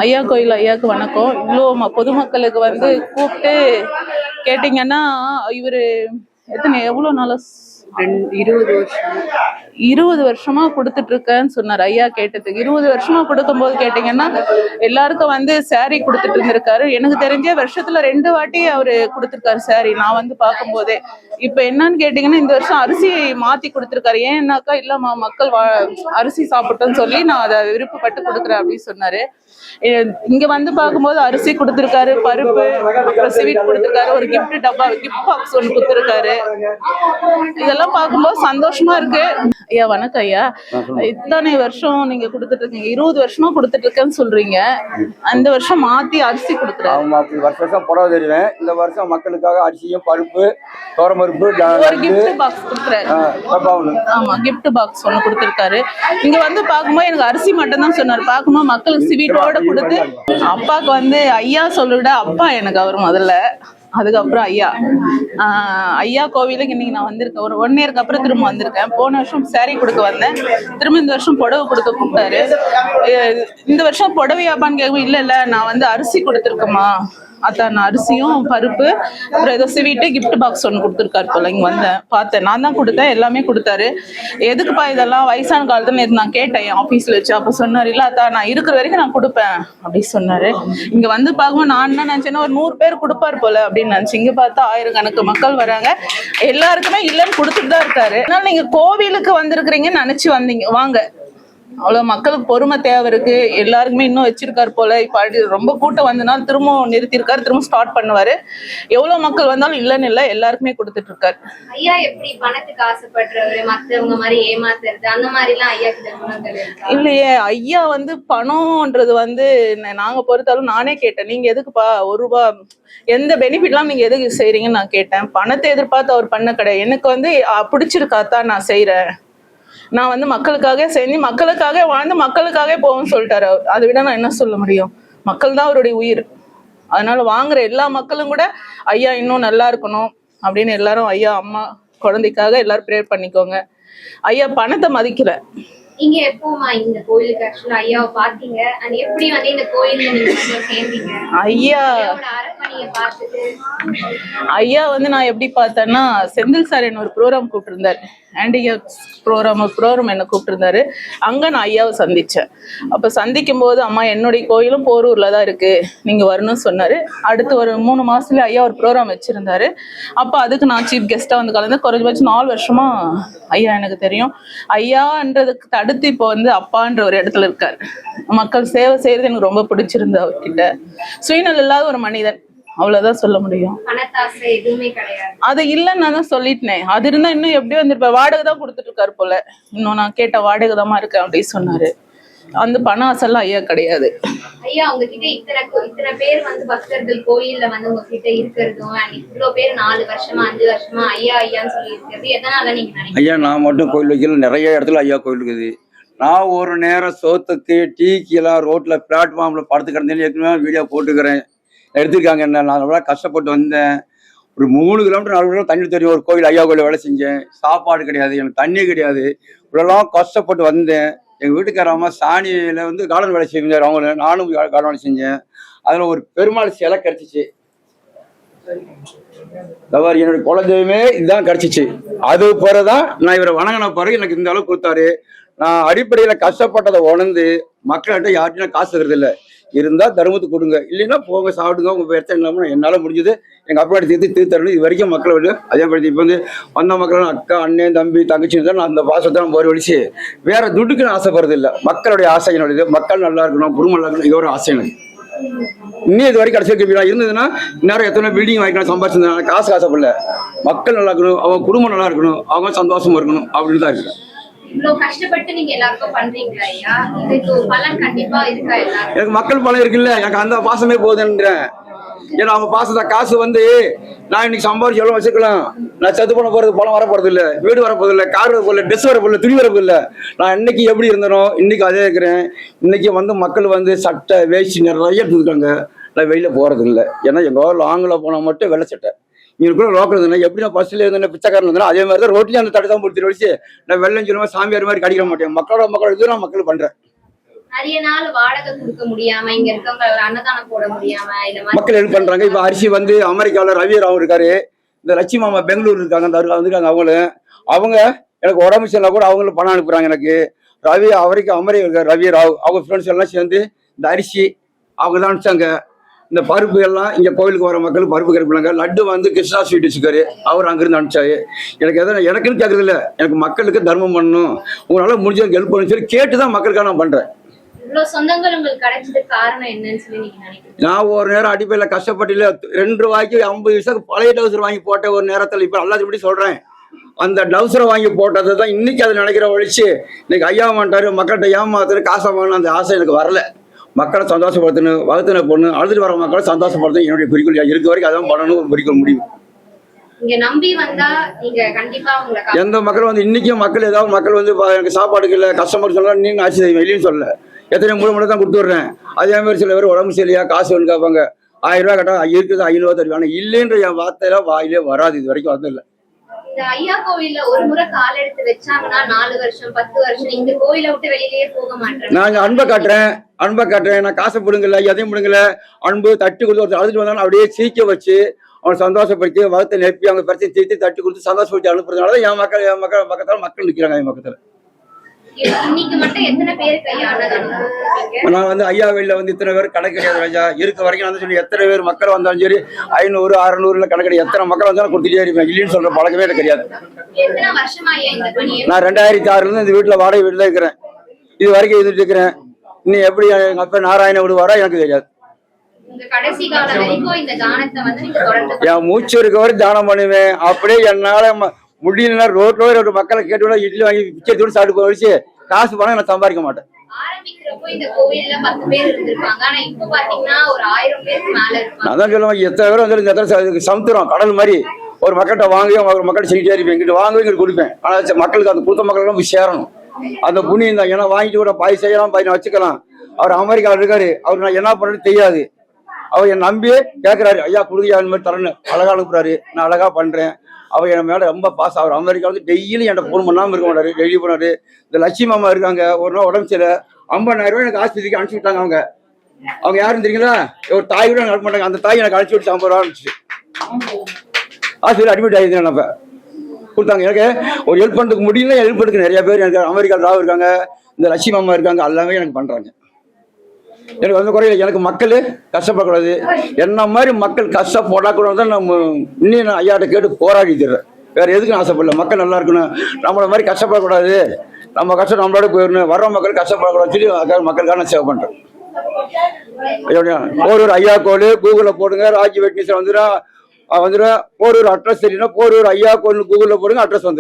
ஐயா கோயில் ஐயாவுக்கு வணக்கம். இவ்வளோ பொதுமக்களுக்கு வந்து கூப்பிட்டு கேட்டிங்கன்னா இவர் எவ்வளோ நாளா 20 வருஷமா கொடுத்துட்டு இருக்கேன்னு சொன்னார். ஐயா கேட்டதுக்கு 20 வருஷமா கொடுக்கும்போது கேட்டீங்கன்னா எல்லாருக்கும் வந்து சாரி கொடுத்துட்டு இருந்திருக்காரு. எனக்கு தெரிஞ்ச வருஷத்துல 2 வாட்டி அவரு கொடுத்துருக்காரு சாரி. நான் வந்து பார்க்கும்போதே இப்ப என்னன்னு கேட்டீங்கன்னா இந்த வருஷம் அரிசி மாத்தி கொடுத்துருக்காரு. ஏன்னாக்கா இல்லம்மா மக்கள் அரிசி சாப்பிட்டோன்னு சொல்லி நான் அதை விருப்பப்பட்டு கொடுக்குறேன் அப்படின்னு சொன்னாரு. இங்க வந்து பார்க்கும்போது அரிசி கொடுத்துருக்காரு, பருப்பு, அப்புறம் ஸ்வீட் கொடுத்துருக்காரு, ஒரு கிஃப்ட் டப்பா கிஃப்ட் பாக்ஸ் ஒன்று கொடுத்துருக்காரு. இதெல்லாம் பார்க்கும்போது சந்தோஷமா இருக்கு. ஐயா வணக்கம் ஐயா. இத்தனை வருஷம் நீங்க கொடுத்துட்டு இருக்கீங்க, 20 வருஷமா கொடுத்துட்டு இருக்கேன்னு சொல்றீங்க. அந்த வருஷம் மாத்தி அரிசி கொடுத்துருக்காங்க. வருஷம் புடவை தருவேன். இந்த வருஷம் மக்களுக்காக அரிசியும் பருப்பு தோரம்பருப்பு ஒரு கிஃப்ட் பாக்ஸ் கொடுக்குறாரு. ஆமா கிஃப்ட் பாக்ஸ் ஒண்ணு கொடுத்துருக்காரு. இங்க வந்து பார்க்கும்போது எனக்கு அரிசி மட்டும் தான் சொன்னாரு. பார்க்கும்போது மக்களுக்கு ஸ்வீட்டோட கொடுத்து அப்பாவுக்கு வந்து ஐயா சொல்லிவிட அப்பா எனக்கு அவர் முதல்ல, அதுக்கப்புறம் ஐயா கோவிலுக்கு இன்னைக்கு நான் வந்திருக்கேன். ஒரு 1 இயருக்கு அப்புறம் திரும்ப வந்திருக்கேன். போன வருஷம் சாரி கொடுக்க வந்தேன், திரும்ப இந்த வருஷம் புடவை கொடுக்க கூப்பிட்டாரு. இந்த வருஷம் புடவையாப்பான்னு கேட்கும். இல்ல நான் வந்து அரிசி கொடுத்துருக்கேம்மா, அதான் அரிசியும் பருப்பு அப்புறம் ஏதோ ஸ்வீட்டு கிஃப்ட் பாக்ஸ் ஒன்று கொடுத்துருக்காரு போல. இங்கே வந்தேன் பார்த்தேன், நான் தான் கொடுத்தேன், எல்லாமே கொடுத்தாரு. எதுக்குப்பா இதெல்லாம் வயசான காலத்துல நான் கேட்டேன் என் ஆஃபீஸில் வச்சு. அப்போ சொன்னார் இல்ல அதான் நான் இருக்கிற வரைக்கும் நான் கொடுப்பேன் அப்படி சொன்னாரு. இங்கே வந்து பார்க்கும்போது நான் என்ன நினச்சேன்னா ஒரு 100 பேர் கொடுப்பார் போல அப்படின்னு நினச்சி. இங்கே பார்த்தா 1000 கணக்கு மக்கள் வராங்க. எல்லாருக்குமே இல்லைன்னு கொடுத்துட்டு தான் இருக்காரு. அதனால நீங்க கோவிலுக்கு வந்திருக்கிறீங்கன்னு நினைச்சு வந்தீங்க, வாங்க. அவ்வளவு மக்களுக்கு பொறுமை தேவை இருக்கு. எல்லாருக்குமே இன்னும் வச்சிருக்காரு போல. இப்ப ரொம்ப கூட்டம் வந்தனால திரும்ப நிறுத்திருக்காரு, திரும்ப ஸ்டார்ட் பண்ணுவாரு. எவ்வளவு மக்கள் வந்தாலும் இல்லன்னு இல்ல, எல்லாருக்குமே கொடுத்துட்டு இருக்காரு. ஐயா எப்படி பணத்துக்கு ஆசைப்படுறவரு, மத்தவங்க மாதிரி ஏமாத்துறது அந்த மாதிரி எல்லாம் ஐயா கிட்ட குணங்கள் இருக்கா? இல்லையே, ஐயா வந்து பணம்ன்றது வந்து நாங்க பொறுத்தாலும் நானே கேட்டேன், நீங்க எதுக்குப்பா 1 ரூபா எந்த பெனிஃபிட்லாம் நீங்க எதுக்கு செய்றீங்கன்னு நான் கேட்டேன். பணத்தை எதிர்பார்த்து அவர் பண்ண கிடையாது. எனக்கு வந்து பிடிச்சிருக்காத்தான் நான் செய்யறேன், நான் வந்து மக்களுக்காக செஞ்சு மக்களுக்காக வாழ்ந்து மக்களுக்காக போவோம்னு சொல்லிட்டாரு அவர். அதை விட நான் என்ன சொல்ல முடியும்? மக்கள் தான் அவருடைய உயிர். அதனால வாங்குற எல்லா மக்களும் கூட ஐயா இன்னும் நல்லா இருக்கணும் அப்படின்னு எல்லாரும் ஐயா அம்மா குழந்தைக்காக எல்லாரும் ப்ரேயர் பண்ணிக்கோங்க. ஐயா பணத்தை மதிக்கல. நீங்க எப்போமா இந்த கோயிலுக்கு ஆக்சுவலா ஐயாவை பாத்தீங்க? அண்ட் எப்படி வந்து இந்த கோயில்ல நீங்க சேர்ந்தீங்க? ஐயா வந்து நான் எப்படி பார்த்தேன்னா, செந்தில் சார் என்ன ஒரு ப்ரோக்ராம் கூப்பிட்டுருந்தாரு, ஹேண்டிகேப்ஸ் ப்ரோக்ராம் என்ன கூப்பிட்டுருந்தாரு. அங்க நான் ஐயாவை சந்திச்சேன். அப்ப சந்திக்கும் போது அம்மா என்னுடைய கோயிலும் போரூர்ல தான் இருக்கு, நீங்க வரணும்னு சொன்னாரு. அடுத்து ஒரு 3 மாசத்துல ஐயா ஒரு ப்ரோக்ராம் வச்சிருந்தாரு. அப்ப அதுக்கு நான் சீஃப் கெஸ்டா வந்து கலந்து குறைஞ்சபட்சம் 4 வருஷமா ஐயா எனக்கு தெரியும். ஐயான்றதுக்கு தடுத்து இப்போ வந்து அப்பான்ற ஒரு இடத்துல இருக்காரு. மக்கள் சேவை செய்யறது எனக்கு ரொம்ப பிடிச்சிருந்து. அவர்கிட்ட சுயநலம் இல்லாத ஒரு மனிதன், அவ்வளவுதான் சொல்ல முடியும். அது இல்லன்னு நான் தான் சொல்லிட்டேன். அது இருந்தா இன்னும் எப்படி வந்திருப்பேன். வாடகை தான் கொடுத்துட்டு இருக்காரு போல. இன்னும் நான் கேட்ட வாடகை தான் இருக்கேன் அப்படின்னு சொன்னாரு. அந்த பண ஆசைலாம் ஐயா கிடையாது. ஐயா உங்ககிட்ட இத்தனை பேர் வந்து பக்தர்கள் கோயில்ல வந்து உங்ககிட்ட இருக்கிறதும் இவ்வளவு பேர் 4 வருஷமா 5 வருஷமா ஐயா ஐயான்னு சொல்லி இருக்கிறது எதனால நீங்க நினைக்கிறீங்க? ஐயா நான் மட்டும் கோயில் வைக்கல, நிறைய இடத்துல ஐயா கோயில் இருக்குது. நான் ஒரு நேரம் சோத்துக்கு டீக்கு எல்லாம் ரோட்ல பிளாட்ஃபார்ம்ல படுத்து கிடந்தேன்னு ஏற்கனவே வீடியோ போட்டுக்கிறேன், எடுத்துருக்காங்க. என்ன நான் அவ்வளோ கஷ்டப்பட்டு வந்தேன். ஒரு 3 கிலோமீட்டர் 4 கிலோமீட்டர் தண்ணி தெரியும். ஒரு கோயில் ஐயா கோயில வேலை செஞ்சேன். சாப்பாடு கிடையாது, எனக்கு தண்ணி கிடையாது. இவ்வளோலாம் கஷ்டப்பட்டு வந்தேன். எங்கள் வீட்டுக்கார அம்மா சாணியில் வந்து கார்டன் வேலை செஞ்சார். அவங்க நானும் கார்டன் வேலை செஞ்சேன். அதில் ஒரு பெருமாள் சிலை கிடச்சிச்சு. என்னுடைய குலதெய்வமே இதுதான் கிடச்சிச்சு. அது பிறகுதான் நான் இவரை வணங்கின பிறகு எனக்கு இந்த அளவுக்கு கொடுத்தாரு. நான் அடிப்படையில் கஷ்டப்பட்டதை உணர்ந்து மக்கள்கிட்ட யார்ட்டையும் காசு தருது இல்லை, இருந்தால் தர்மத்துக்கு கொடுங்க, இல்லைன்னா போங்க சாப்பிடுங்க, உங்கள் பிரச்சனை இல்லாமல் என்னால் முடிஞ்சது எங்கள் அப்பா தீர்த்தரணும். இது வரைக்கும் மக்களை வந்து அதே மாதிரி இப்போ வந்து வந்த மக்கள் அக்கா அண்ணன் தம்பி தங்கச்சி தான் நான் அந்த பாசத்தை நம்ம ஒரு வலிச்சு வேற துட்டுக்கு நான் ஆசைப்படுறது இல்லை. மக்களுடைய ஆசை என்னுடையது. மக்கள் நல்லா இருக்கணும், குடும்பம் நல்லா இருக்கணும், இது ஒரு ஆசை எனக்கு. இன்னும் இது வரைக்கும் கடைசி இருந்ததுன்னா இன்னும் எத்தனை பில்டிங் வாங்கிக்கலாம் சம்பாதிச்சிருந்தாங்க. காசு ஆசைப்படல, மக்கள் நல்லா இருக்கணும், அவங்க குடும்பம் நல்லா இருக்கணும், அவங்க சந்தோஷமா இருக்கணும் அப்படின்னு தான் இருக்கு. எனக்கு மக்கள் பலம் இருக்குல்ல, எனக்கு அந்த பாசமே போகுதுன்றேன். ஏன்னா அவங்க பாசத்தை காசு வந்து நான் இன்னைக்கு சம்பாதிச்சு எவ்வளவு வச்சுக்கலாம். நான் செத்து பண்ண போறது பணம் வர போறது இல்லை, வீடு வர போறது இல்லை, கார் வர போதில்லை, ட்ரெஸ் வர போதில்லை, துணி வர போதில்லை. நான் இன்னைக்கு எப்படி இருந்தனோ இன்னைக்கு அதே இருக்கிறேன். இன்னைக்கு வந்து மக்கள் வந்து சட்டை வேஷ்டி நிறைய எடுத்துருக்காங்க. நான் வெளியில போறது இல்லை. ஏன்னா எங்க லாங்கில் போனா மட்டும் வெள்ளை சட்டை. இங்க கூட லோக்கல் இருந்தேன். எப்படி நான் பஸ்ல இருந்தேன் பிச்சைக்காரன் இருந்தேன், அதே மாதிரி தான் ரோட்லயும் அந்த தடை தான் பொறுத்து வச்சு நான் வெள்ளம் சொல்லுவேன். சாமியார் மாதிரி கடிக்கிற மாட்டேன். மக்களோட இது நான் மக்கள் பண்றேன். நிறைய நாள் வாடகை கொடுக்க முடியாம இங்க இருக்கவங்க அன்னதானம் போட முடியாம இந்த மாதிரி மக்கள் என்ன பண்றாங்க. இப்ப அரிசி வந்து அமெரிக்காவில் ரவி ராவ் இருக்காரு, இந்த லட்சுமி மாமா பெங்களூர் இருக்காங்க, அந்த வந்துருக்காங்க. அவங்க எனக்கு உடம்பு சரியில்லை கூட அவங்களும் பணம் அனுப்புறாங்க எனக்கு. ரவி அவருக்கு அமெரிக்கா இருக்காரு ரவி ராவ், அவங்க ஃப்ரெண்ட்ஸ் எல்லாம் சேர்ந்து இந்த அரிசி அவங்க தான் அனுப்பிச்சாங்க. இந்த பருப்பு எல்லாம் இங்க கோவிலுக்கு வர மக்களுக்கு பருப்பு கிடைப்பாங்க. லட்டு வந்து கிருஷ்ணா ஸ்வீட் வச்சுக்காரு, அவர் அங்கிருந்து அனுப்பிச்சாரு. எனக்கு எதனா எனக்குன்னு கேட்கறது இல்லை, எனக்கு மக்களுக்கு தர்மம் பண்ணணும், உங்களால முடிஞ்சவங்க ஹெல்ப் பண்ணு சொல்லி கேட்டுதான் மக்களுக்காக நான் பண்றேன். இவ்வளவு சொந்தங்கள் உங்களுக்கு கிடைச்சதுக்கு காரணம் என்னன்னு சொல்லி நீங்க நினைக்கிறீங்க? நான் ஒரு நேரம் அடிப்படையில கஷ்டப்பட்டு 2 ரூபாய்க்கு 50 பைசாக்கு பழைய டவுசர் வாங்கி போட்ட ஒரு நேரத்தில் இப்ப எல்லாத்தையும் சொல்றேன். அந்த டவுசரை வாங்கி போட்டதை தான் இன்னைக்கு அதை நினைக்கிற ஒழிச்சு இன்னைக்கு ஐயா மாட்டாரு மக்கள்கிட்ட ஏமாத்துற காசை வாங்கணும் அந்த ஆசை எனக்கு வரல. மக்களை சந்தோஷப்படுத்தணும், வகுத்தின பொண்ணு அழுதுட்டு வர மக்களை சந்தோஷப்படுத்தணும் என்னுடைய குறிக்கோள். இருக்க வரைக்கும் அதான் பண்ணணும் குறிக்கோள் முடியும். இங்க நம்பி வந்தா நீங்க கண்டிப்பா உங்களை எந்த மக்கள் வந்து இன்னைக்கும் மக்கள் ஏதாவது மக்கள் வந்து எனக்கு சாப்பாடுக்கு இல்லை கஸ்டமர் சொன்னா நீங்க ஆட்சி செய்வேன் இல்லைன்னு சொல்ல. எத்தனை 3 மணி தான் கொடுத்து விடுறேன். அதே மாதிரி சில பேர் உடம்பு சரியா காசு வேணும் கேட்பாங்க. 1000 ரூபாய் கேட்டா இருக்குது 500 தருவாங்க. ஆனால் இல்லைன்ற என் வார்த்தையெல்லாம் வாயிலே வராது, இது வரைக்கும் வந்து இல்லை. இந்த ஐயா கோவில்ல ஒரு முறை கால் எடுத்து வச்சாங்கன்னா 4 வருஷம் 10 வருஷம் இந்த கோயிலை விட்டு வெளியிலேயே போக மாட்டேன். நான் அன்பை காட்டுறேன், நான் காசை பிடுங்கல எதையும் பிடுங்கல. அன்பு தட்டி கொடுத்து ஒருத்தர் அழுதுட்டு வந்தாலும் அப்படியே சீக்க வச்சு அவனை சந்தோஷப்படுத்தி வகுத்தை நெப்பி அவங்க பிரச்சனை தீர்த்து தட்டி கொடுத்து சந்தோஷப்படுத்தி அனுப்புறதுனால என் மக்கள் மக்கள் நிற்கிறாங்க. என் பக்கத்துல இன்னைக்கு மட்டும் எத்தனை பேருக்கு ஐயா அன்னதானம் கொடுத்திருக்கீங்க? நான் வந்து ஐயா வெளியில வந்து இத்தனை பேர் கணக்கு கிடையாது ராஜா. இருக்க வரைக்கும் நான் சொல்லி எத்தனை பேர் மக்கள் வந்தாலும் சரி 500 600 கணக்கு கிடையாது. எத்தனை மக்கள் வந்தாலும் கொடுத்துட்டே இருப்பேன். இல்லைன்னு சொல்ற பழக்கமே எனக்கு கிடையாது. எத்தனை வருஷமா ஐயா இந்த பணியை? நான் 2006 இருந்து இந்த வீட்டுல வாடகை வீட்டுல இருக்கிறேன். இது வரைக்கும் இருந்துட்டு இருக்கிறேன். இன்னும் எப்படி எங்க அப்பா நாராயண விடுவாரா எனக்கு தெரியாது. உங்க கடைசி காலம் வரைக்கும் இந்த தானத்தை வந்து நீங்க தொடர்ந்து என் மூச்சு இருக்க வரைக்கும் தானம் பண்ணுவேன். அப்படியே என்னால முடியலன்னா ரோட்ல ஒரு மக்களை கேட்டு இட்லி வாங்கி பிச்சை சாப்பிட்டு போயிடுச்சு காசு பணம் நான் சம்பாதிக்க மாட்டேன். ஆரம்பிக்கிறப்போ இந்த கோயில்ல 10 பேர் இருந்திருப்பாங்க. ஆனா இப்போ பாத்தீங்கன்னா ஒரு 1000 பேருக்கு மேல இருப்பாங்க. அதான் சொல்லுவாங்க எத்தனை பேர் வந்து இந்த இடத்துல சமுத்திரம் கடல் மாதிரி ஒரு மக்கள்கிட்ட வாங்கி ஒரு மக்கள் செஞ்சுட்டே இருப்பேன். இங்கிட்டு வாங்கி இங்கிட்டு கொடுப்பேன். ஆனா மக்களுக்கு அந்த கொடுத்த மக்களுக்கு போய் சேரணும். அந்த புண்ணியம் தான். ஏன்னா வாங்கிட்டு கூட பாய் செய்யலாம், பாய் வச்சுக்கலாம். அவர் அமெரிக்காவில் இருக்காரு, அவர் நான் என்ன பண்றது தெரியாது. அவர் என் நம்பியே கேட்கிறாரு, ஐயா கொடுங்க அந்த மாதிரி தரணும், அழகா அனுப்புறாரு, நான் அழகா பண்றேன். அவர் என் மேல ரொம்ப பாசம். அவர் அமெரிக்கா வந்து டெய்லி என்கிட்ட ஃபோன் பண்ணாம இருக்க மாட்டாரு, டெய்லி போனாரு. இந்த லட்சுமி மாமா இருக்காங்க, ஒரு நாள் உடம்பு சரியில்லை 50,000 ரூபாய் எனக்கு ஆஸ்பத்திரிக்கு அனுப்பிச்சு விட்டாங்க. அவங்க யாருன்னு தெரியுங்களா? ஒரு தாய் கூட நடக்க மாட்டாங்க. அந்த தாய் எனக்கு அனுப்பிச்சு விட்டு 50 ரூபா அனுப்பிச்சு ஆஸ்பத்திரி அட்மிட் ஆகிருந்தேன். நம்ம கொடுத்தாங்க. எனக்கு ஒரு ஹெல்ப் பண்ணுறதுக்கு முடியல. ஹெல்ப் பண்ணுறதுக்கு நிறைய பேர் எனக்கு அமெரிக்காவில் ராவ் இருக்காங்க, இந்த லட்சுமி மாமா இருக்காங்க, எல்லாமே எனக்கு பண்றாங்க. எனக்கு வந்து குறையில. எனக்கு மக்கள் கஷ்டப்படக்கூடாது, என்ன மாதிரி மக்கள் கஷ்டப்படக்கூடாது. நம்ம இன்னும் நான் ஐயாட்ட கேட்டு போராடி தர்றேன். வேற எதுக்கு ஆசைப்படல. மக்கள் நல்லா இருக்கணும், நம்மள மாதிரி கஷ்டப்படக்கூடாது, நம்ம கஷ்டம் நம்மளோட போயிடணும், வர்ற மக்கள் கஷ்டப்படக்கூடாதுன்னு சொல்லி மக்களுக்காக நான் சேவை பண்றேன். போரூர் ஐயா கோயில் கூகுளில் போடுங்க, ராஜி வெட்னிஸ் வந்துடும். போரூர் அட்ரஸ் தெரியுன்னா போரூர் ஐயா கோயில் கூகுளில் போடுங்க, அட்ரஸ் வந்துடும்.